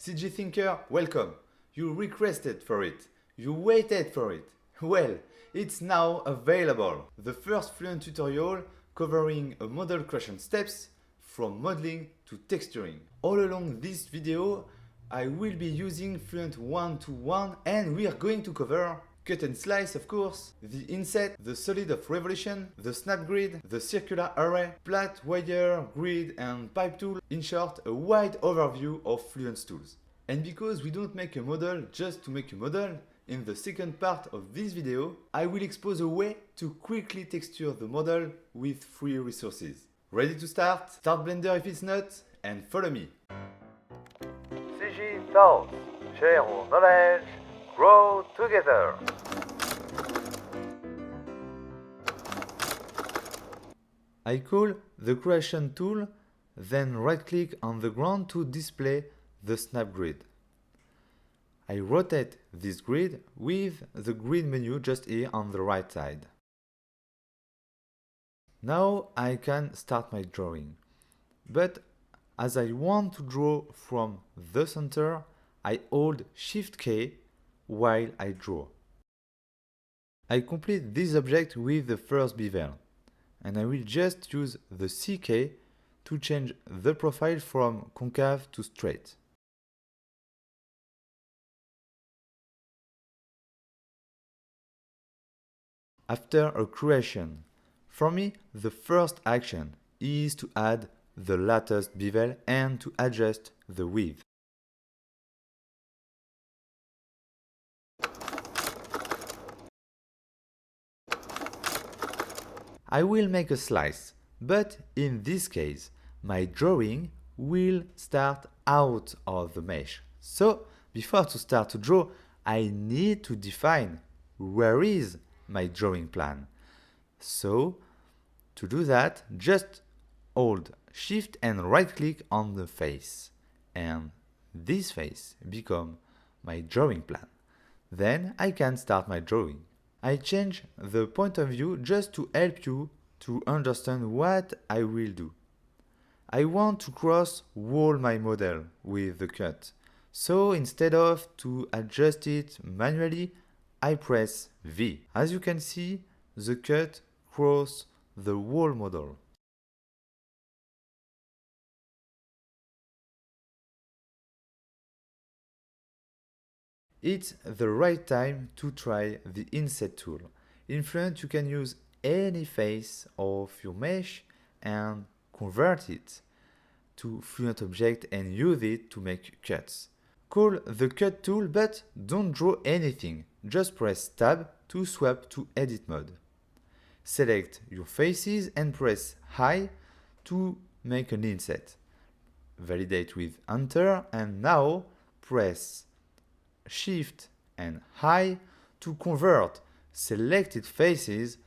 CG Thinker, welcome. You requested for it. You waited for it. Well, it's now available. The first Fluent tutorial covering a model creation steps from modeling to texturing. All along this video, I will be using Fluent 1.1 and we are going to cover cut and slice, of course, the inset, the solid of revolution, the snap grid, the circular array, plait, wire, grid, and pipe tool. In short, a wide overview of Fluent's tools. And because we don't make a model just to make a model, in the second part of this video, I will expose a way to quickly texture the model with free resources. Ready to start? Start Blender if it's not, and follow me. CG Thoughts, share our knowledge, grow together. I call the creation tool, then right-click on the ground to display the snap grid. I rotate this grid with the grid menu just here on the right side. Now I can start my drawing. But as I want to draw from the center, I hold Shift-K while I draw. I complete this object with the first bevel, and I will just use the CK to change the profile from concave to straight. After a creation, for me, the first action is to add the latest bevel and to adjust the width. I will make a slice, but in this case, my drawing will start out of the mesh. So, before to start to draw, I need to define where is my drawing plan. So, to do that, just hold Shift and right-click on the face, and this face becomes my drawing plan. Then I can start my drawing. I change the point of view just to help you to understand what I will do. I want to cross wall my model with the cut. So instead of to adjust it manually, I press V. As you can see, the cut crosses the wall model. It's the right time to try the inset tool. In Fluent, you can use any face of your mesh and convert it to Fluent object and use it to make cuts. Call the cut tool, but don't draw anything. Just press Tab to swap to edit mode. Select your faces and press I to make an inset. Validate with Enter and now press Shift and I to convert selected faces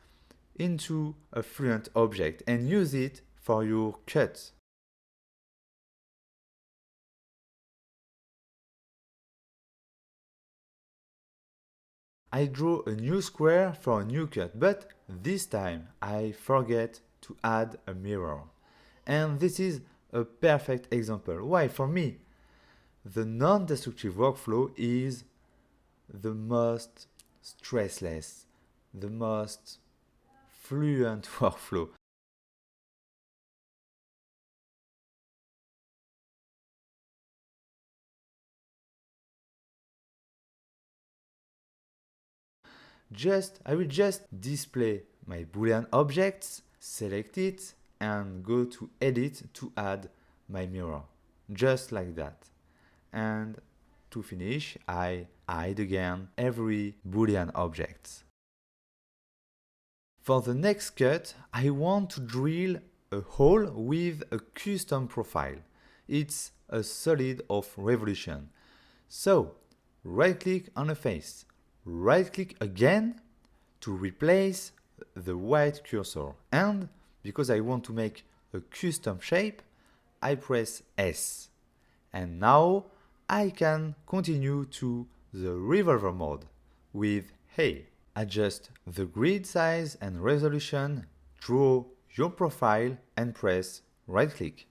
into a Fluent object and use it for your cut. I draw a new square for a new cut, but this time I forget to add a mirror. And this is a perfect example. Why? For me, the non-destructive workflow is the most stressless, the most fluent workflow. I will just display my Boolean objects, select it, and go to Edit to add my mirror. Just like that. And to finish, I hide again every Boolean object. For the next cut, I want to drill a hole with a custom profile. It's a solid of revolution. So, right-click on a face. Right-click again to replace the white cursor. And because I want to make a custom shape, I press S. And now I can continue to the revolver mode with A. Adjust the grid size and resolution, draw your profile and press right-click.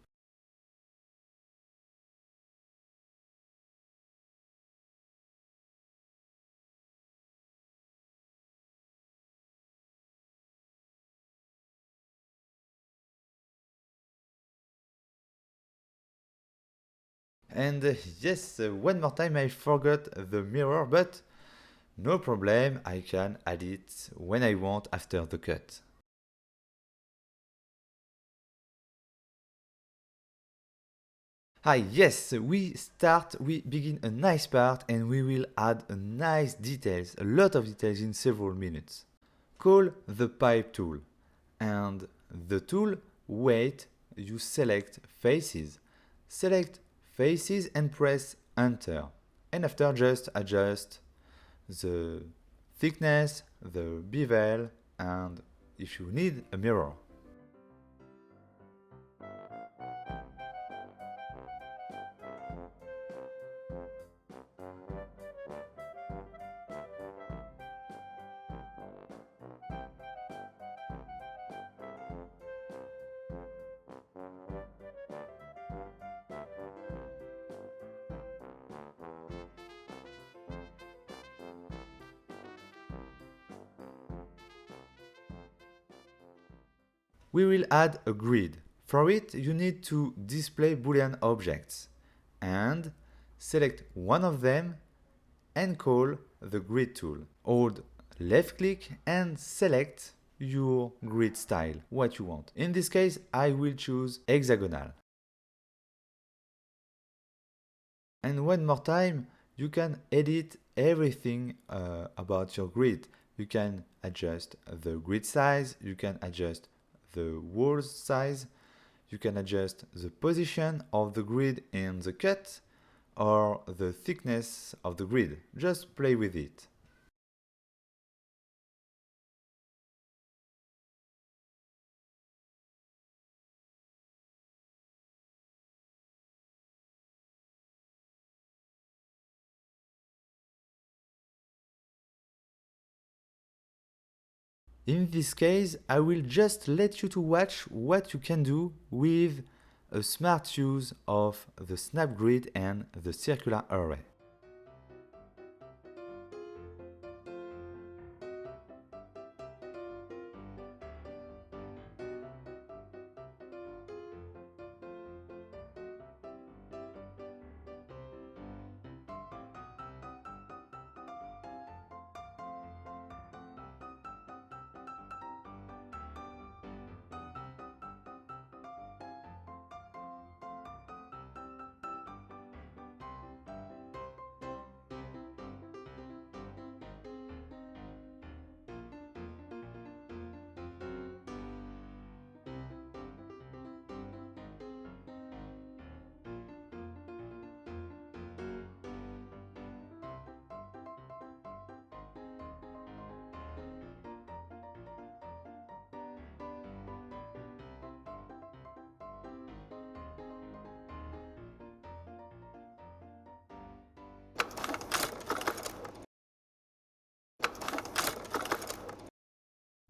And yes, one more time I forgot the mirror, but no problem, I can add it when I want after the cut. Yes, we begin a nice part and we will add a nice details, a lot of details in several minutes. Call the pipe tool and the tool wait, you select faces. Select faces and press enter. And after just adjust the thickness, the bevel, and if you need a mirror. We will add a grid. For it, you need to display Boolean objects and select one of them and call the grid tool. Hold left click and select your grid style, what you want. In this case, I will choose hexagonal. And one more time, you can edit everything about your grid. You can adjust the grid size, you can adjust the walls size, you can adjust the position of the grid in the cut or the thickness of the grid. Just play with it. In this case, I will just let you to watch what you can do with a smart use of the snap grid and the circular array.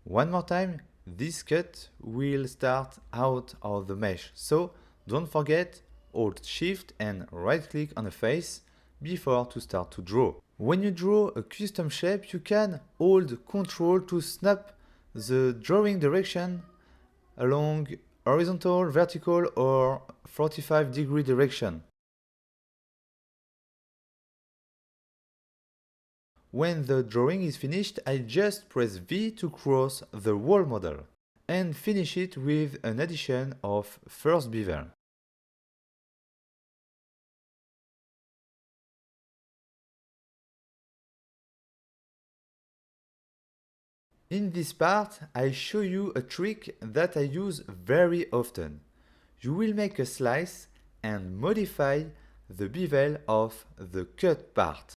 One more time, this cut will start out of the mesh, so don't forget, hold Shift and right click on a face before to start to draw. When you draw a custom shape, you can hold Ctrl to snap the drawing direction along horizontal, vertical or 45-degree direction. When the drawing is finished, I just press V to cross the wall model and finish it with an addition of first bevel. In this part, I show you a trick that I use very often. You will make a slice and modify the bevel of the cut part.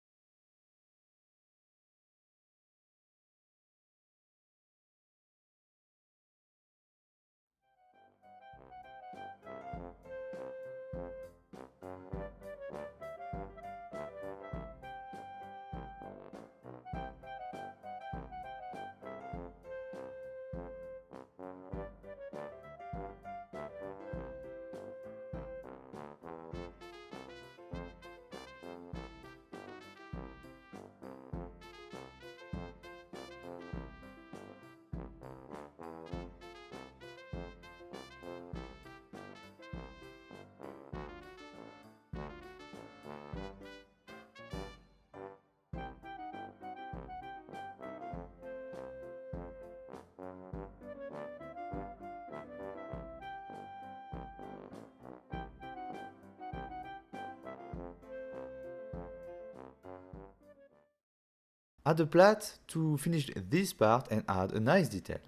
add a plat to finish this part and add a nice detail.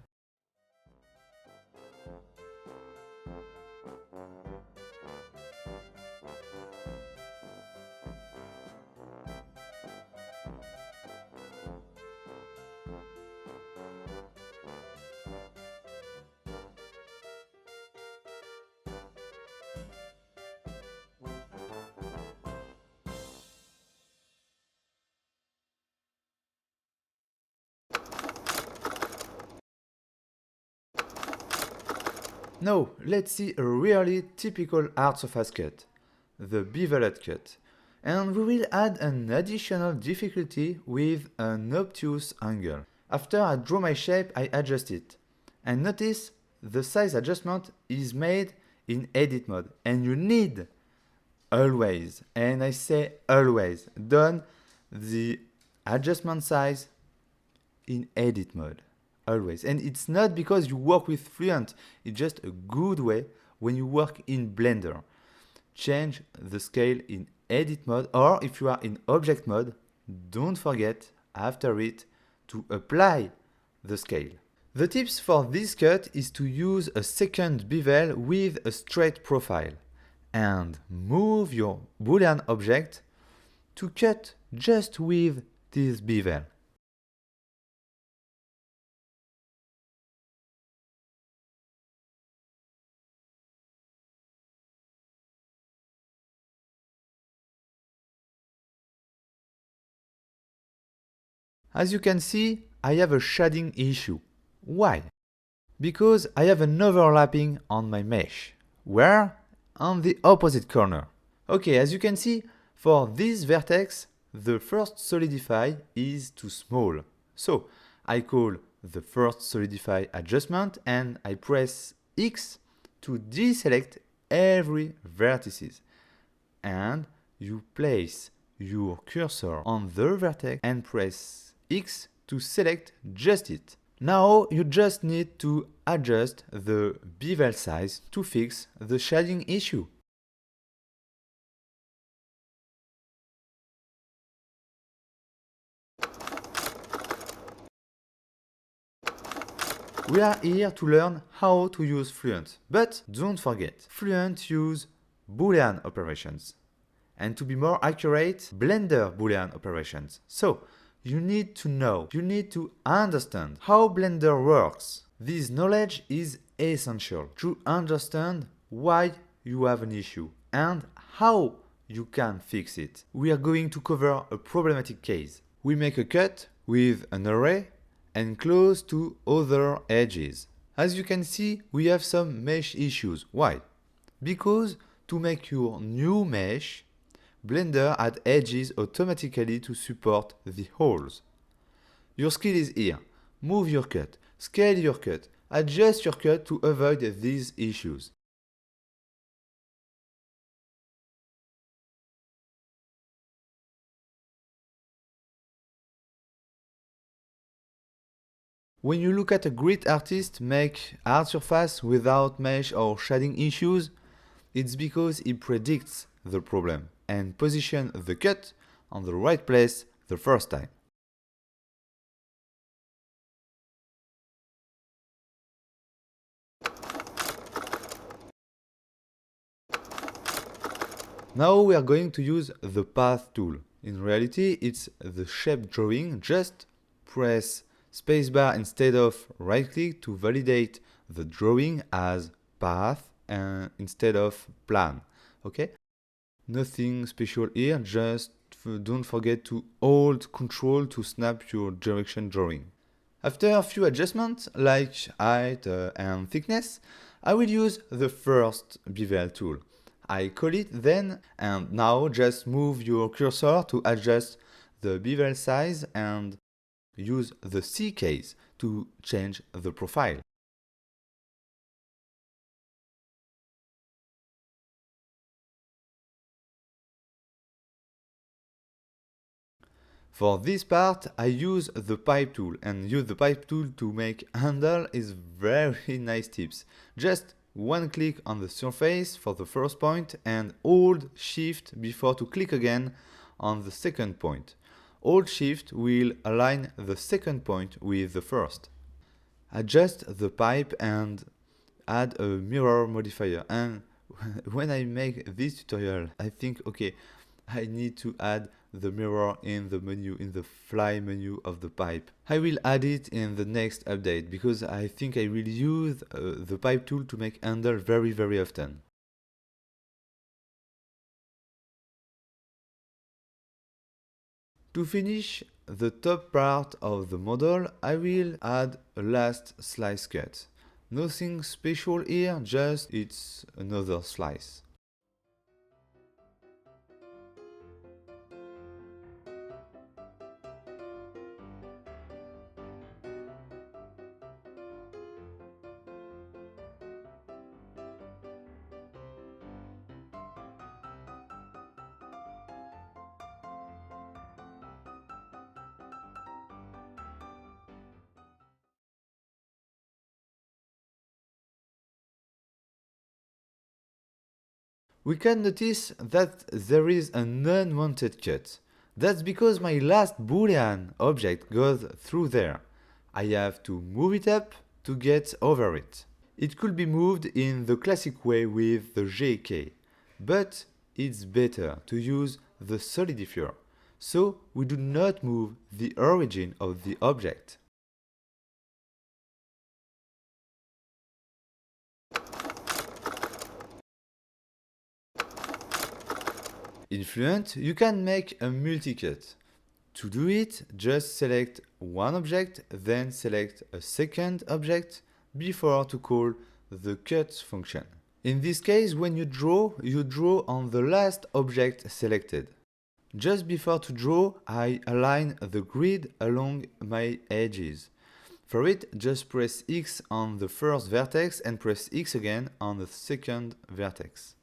Now, let's see a really typical hard surface cut, the beveled cut. And we will add an additional difficulty with an obtuse angle. After I draw my shape, I adjust it. And notice the size adjustment is made in edit mode. And you need always, and I say always, done the adjustment size in edit mode. Always. And it's not because you work with Fluent, it's just a good way when you work in Blender. Change the scale in edit mode, or if you are in object mode, don't forget after it to apply the scale. The tips for this cut is to use a second bevel with a straight profile and move your Boolean object to cut just with this bevel. As you can see, I have a shading issue. Why? Because I have an overlapping on my mesh. Where? On the opposite corner. Okay, as you can see, for this vertex, the first solidify is too small. So I call the first solidify adjustment and I press X to deselect every vertices. And you place your cursor on the vertex and press X to select just it. Now you just need to adjust the bevel size to fix the shading issue. We are here to learn how to use Fluent, but don't forget, Fluent use Boolean operations. And to be more accurate, Blender Boolean operations. So, you need to know, you need to understand how Blender works. This knowledge is essential to understand why you have an issue and how you can fix it. We are going to cover a problematic case. We make a cut with an array and close to other edges. As you can see, we have some mesh issues. Why? Because to make your new mesh, Blender adds edges automatically to support the holes. Your skill is here. Move your cut, scale your cut, adjust your cut to avoid these issues. When you look at a great artist make hard surface without mesh or shading issues, it's because he predicts the problem and position the cut on the right place the first time. Now we are going to use the path tool. In reality, it's the shape drawing. Just press spacebar instead of right click to validate the drawing as path instead of plan. Okay? Nothing special here, just don't forget to hold Ctrl to snap your direction drawing. After a few adjustments like height and thickness, I will use the first bevel tool. I call it then, and now just move your cursor to adjust the bevel size and use the C case to change the profile. For this part, I use the pipe tool, and use the pipe tool to make handle is very nice tips. Just one click on the surface for the first point and hold shift before to click again on the second point. Alt-Shift will align the second point with the first. Adjust the pipe and add a mirror modifier. And when I make this tutorial, I think, okay, I need to add the mirror in the menu, in the fly menu of the pipe. I will add it in the next update because I think I will use the pipe tool to make handle very, very often. To finish the top part of the model, I will add a last slice cut. Nothing special here, just it's another slice. We can notice that there is an unwanted cut. That's because my last Boolean object goes through there. I have to move it up to get over it. It could be moved in the classic way with the JK, but it's better to use the solidifier, so we do not move the origin of the object. In Fluent, you can make a multi-cut. To do it, just select one object, then select a second object before to call the cut function. In this case, when you draw on the last object selected. Just before to draw, I align the grid along my edges. For it, just press X on the first vertex and press X again on the second vertex.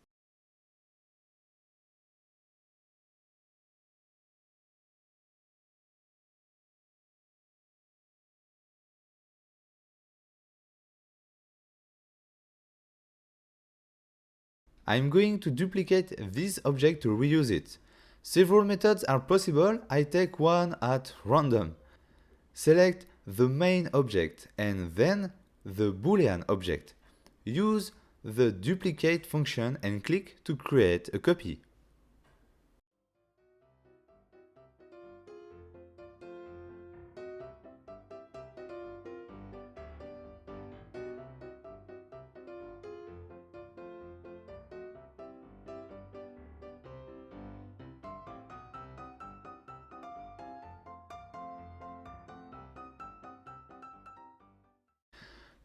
I'm going to duplicate this object to reuse it. Several methods are possible, I take one at random. Select the main object and then the Boolean object. Use the duplicate function and click to create a copy.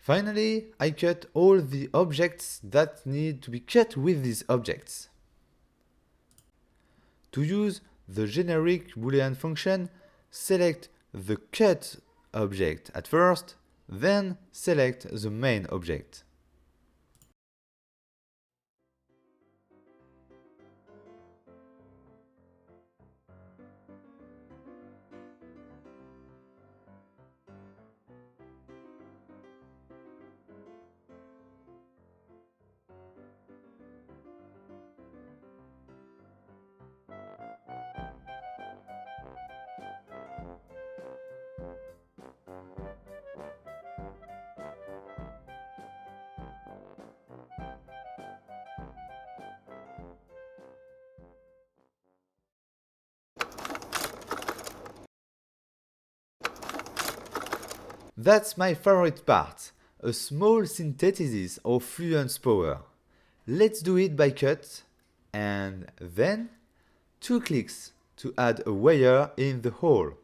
Finally, I cut all the objects that need to be cut with these objects. To use the generic Boolean function, select the cut object at first, then select the main object. That's my favorite part, a small synthesis of Fluent's power. Let's do it by cut, and then 2 clicks to add a wire in the hole.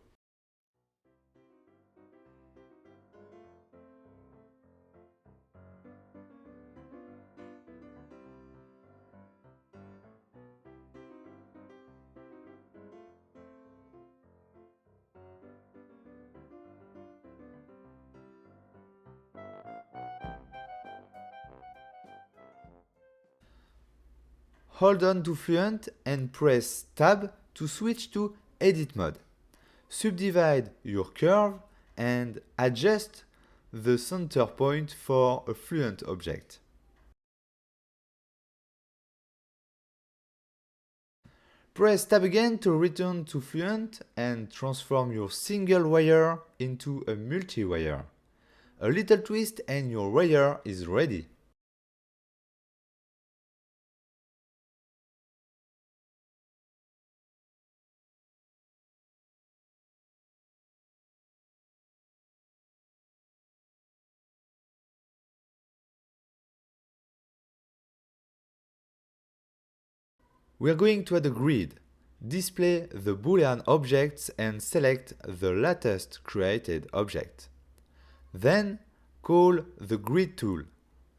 Hold on to Fluent and press Tab to switch to Edit mode. Subdivide your curve and adjust the center point for a Fluent object. Press Tab again to return to Fluent and transform your single wire into a multi-wire. A little twist and your wire is ready. We are going to add a grid. Display the Boolean objects and select the latest created object. Then call the grid tool.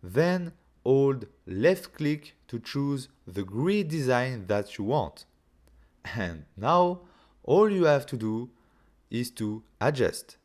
Then hold left click to choose the grid design that you want. And now all you have to do is to adjust.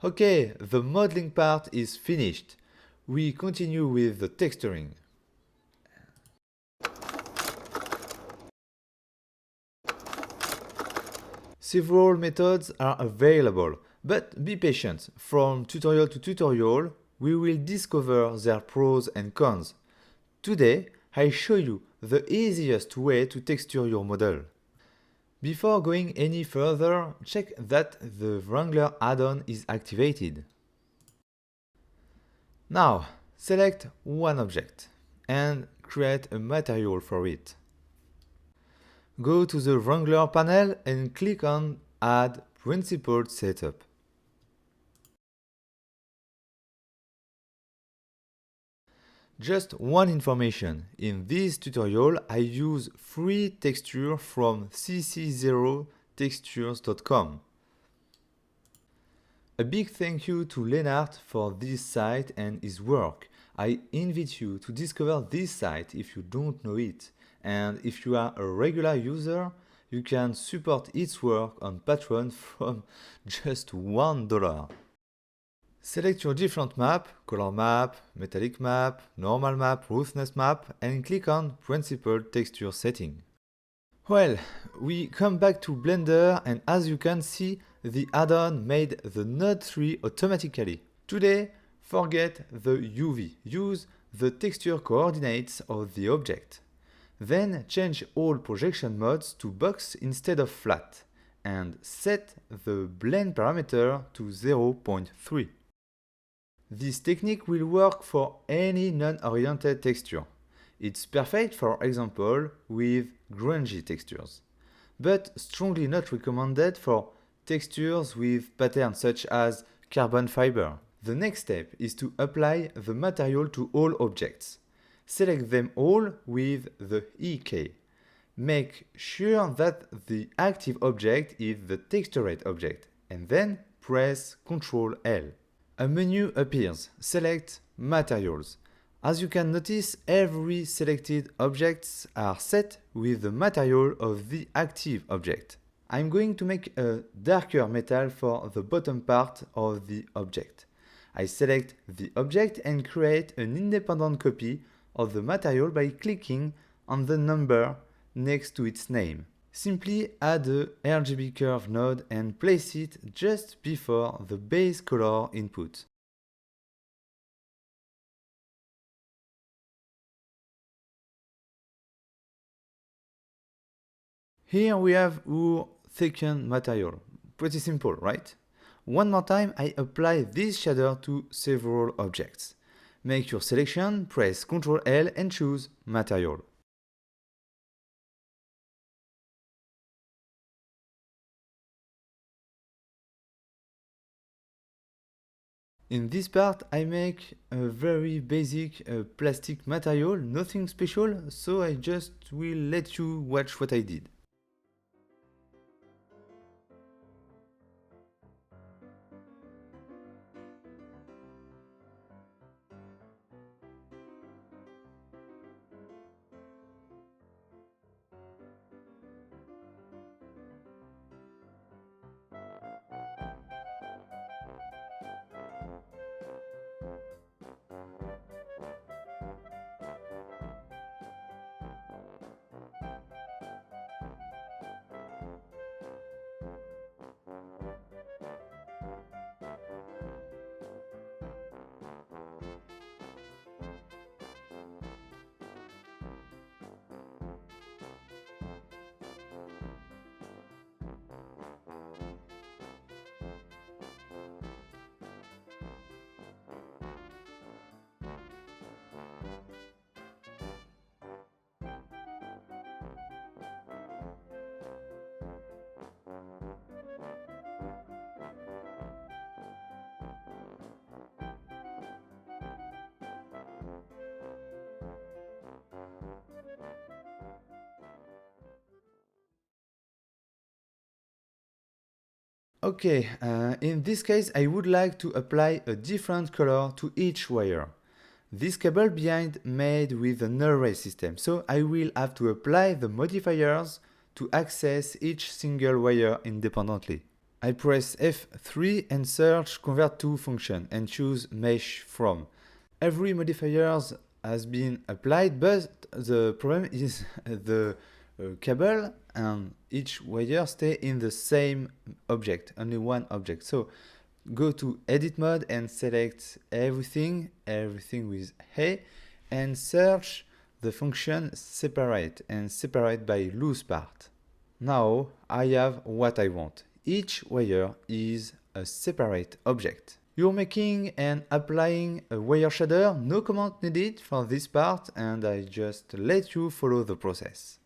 Okay, the modeling part is finished. We continue with the texturing. Several methods are available, but be patient. From tutorial to tutorial, we will discover their pros and cons. Today, I show you the easiest way to texture your model. Before going any further, check that the Wrangler add-on is activated. Now, select one object and create a material for it. Go to the Wrangler panel and click on Add Principled Setup. Just one information, in this tutorial I use free texture from cc0textures.com. A big thank you to Lennart for this site and his work. I invite you to discover this site if you don't know it. And if you are a regular user, you can support its work on Patreon from just $1. Select your different map, color map, metallic map, normal map, roughness map, and click on Principled Texture Setting. Well, we come back to Blender and as you can see, the add-on made the node tree automatically. Today, forget the UV, use the texture coordinates of the object. Then change all projection modes to box instead of flat and set the blend parameter to 0.3. This technique will work for any non-oriented texture. It's perfect, for example, with grungy textures, but strongly not recommended for textures with patterns such as carbon fiber. The next step is to apply the material to all objects. Select them all with the E key. Make sure that the active object is the textured object, and then press Ctrl L. A menu appears. Select Materials. As you can notice, every selected objects are set with the material of the active object. I'm going to make a darker metal for the bottom part of the object. I select the object and create an independent copy of the material by clicking on the number next to its name. Simply add a RGB curve node and place it just before the base color input. Here we have our thickened material. Pretty simple, right? One more time, I apply this shader to several objects. Make your selection, press Ctrl L and choose Material. In this part, I make a very basic plastic material, nothing special, so I just will let you watch what I did. Okay, in this case, I would like to apply a different color to each wire. This cable behind made with an array system, so I will have to apply the modifiers to access each single wire independently. I press F3 and search convert to function and choose mesh from. Every modifiers has been applied, but the problem is the cable and each wire stay in the same object, only one object. So go to edit mode and select everything with A, and search the function separate and separate by loose part. Now I have what I want. Each wire is a separate object. You're making and applying a wire shader, no command needed for this part, and I just let you follow the process.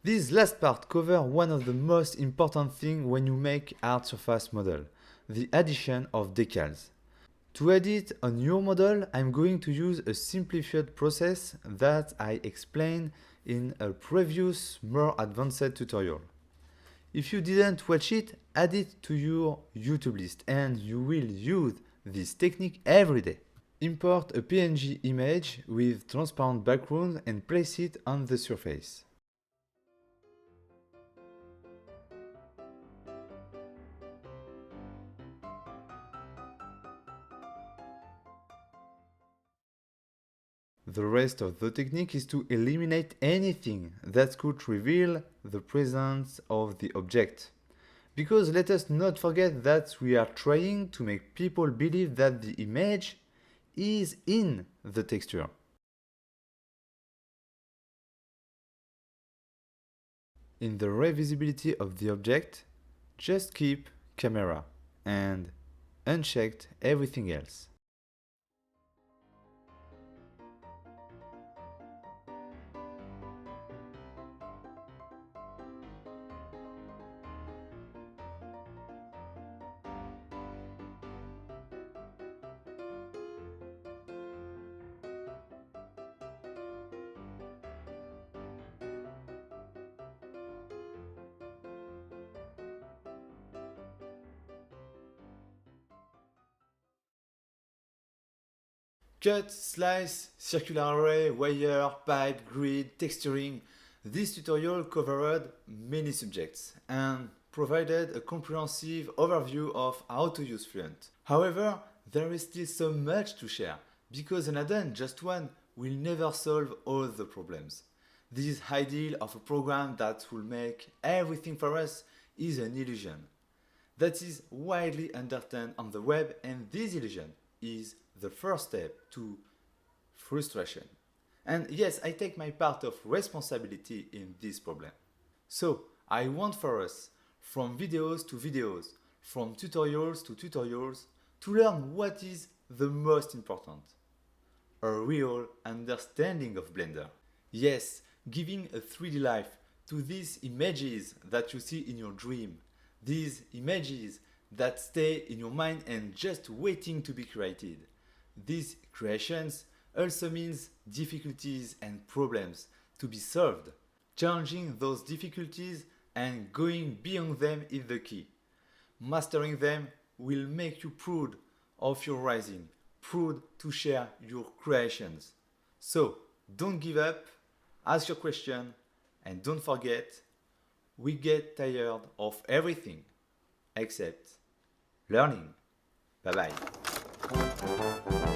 This last part covers one of the most important things when you make hard surface model, the addition of decals. To edit on your model, I'm going to use a simplified process that I explained in a previous, more advanced tutorial. If you didn't watch it, add it to your YouTube list and you will use this technique every day. Import a PNG image with transparent background and place it on the surface. The rest of the technique is to eliminate anything that could reveal the presence of the object. Because let us not forget that we are trying to make people believe that the image is in the texture. In the revisibility of the object, just keep camera and unchecked everything else. Cut, slice, circular array, wire, pipe, grid, texturing. This tutorial covered many subjects and provided a comprehensive overview of how to use Fluent. However, there is still so much to share because an add-on, just one, will never solve all the problems. This ideal of a program that will make everything for us is an illusion. That is widely understood on the web, and this illusion is the first step to frustration. And yes, I take my part of responsibility in this problem. So I want for us, from videos to videos, from tutorials to tutorials, to learn what is the most important. A real understanding of Blender. Yes, giving a 3D life to these images that you see in your dream. These images that stay in your mind and just waiting to be created. These creations also means difficulties and problems to be solved. Challenging those difficulties and going beyond them is the key. Mastering them will make you proud of your rising, proud to share your creations. So don't give up, ask your question, And don't forget, we get tired of everything except learning. Bye bye.